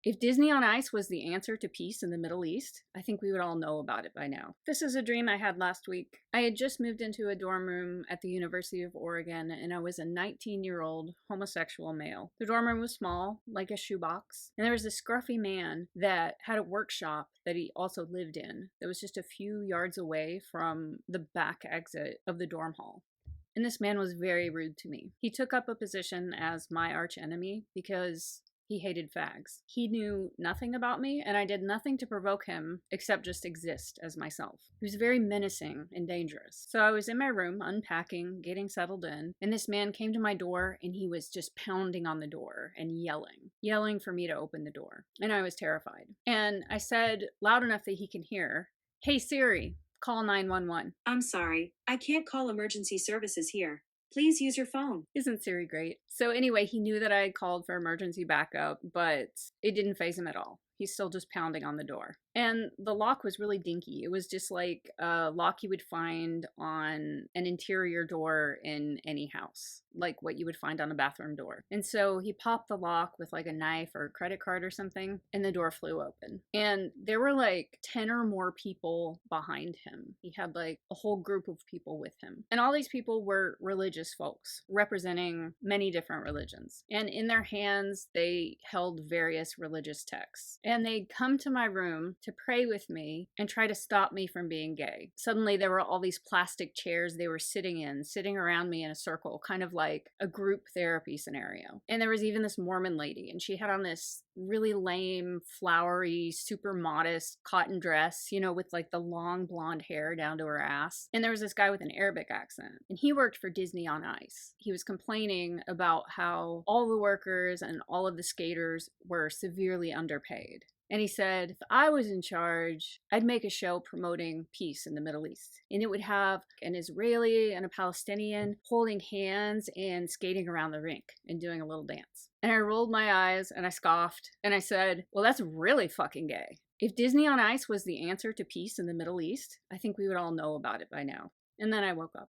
If Disney on Ice was the answer to peace in the Middle East, I think we would all know about it by now. This is a dream I had last week. I had just moved into a dorm room at the University of Oregon, and I was a 19-year-old homosexual male. The dorm room was small, like a shoebox, and there was this scruffy man that had a workshop that he also lived in that was just a few yards away from the back exit of the dorm hall. And this man was very rude to me. He took up a position as my archenemy because he hated fags. He knew nothing about me, and I did nothing to provoke him except just exist as myself. He was very menacing and dangerous. So I was in my room, unpacking, getting settled in, and this man came to my door, and he was just pounding on the door and yelling for me to open the door. And I was terrified. And I said, loud enough that he can hear, "Hey Siri, call 911. I'm sorry, I can't call emergency services here. Please use your phone. Isn't Siri great? So anyway, he knew that I had called for emergency backup, but it didn't faze him at all. He's still just pounding on the door. And the lock was really dinky. It was just like a lock you would find on an interior door in any house, like what you would find on a bathroom door. And so he popped the lock with like a knife or a credit card or something, and the door flew open. And there were like 10 or more people behind him. He had like a whole group of people with him. And all these people were religious folks representing many different religions. And in their hands, they held various religious texts. And they'd come to my room to pray with me and try to stop me from being gay. Suddenly there were all these plastic chairs they were sitting around me in a circle, kind of like a group therapy scenario. And there was even this Mormon lady, and she had on this really lame, flowery, super modest cotton dress, with like the long blonde hair down to her ass. And there was this guy with an Arabic accent, and he worked for Disney on Ice. He was complaining about how all the workers and all of the skaters were severely underpaid. And he said, if I was in charge, I'd make a show promoting peace in the Middle East. And it would have an Israeli and a Palestinian holding hands and skating around the rink and doing a little dance. And I rolled my eyes and I scoffed and I said, well, that's really fucking gay. If Disney on Ice was the answer to peace in the Middle East, I think we would all know about it by now. And then I woke up.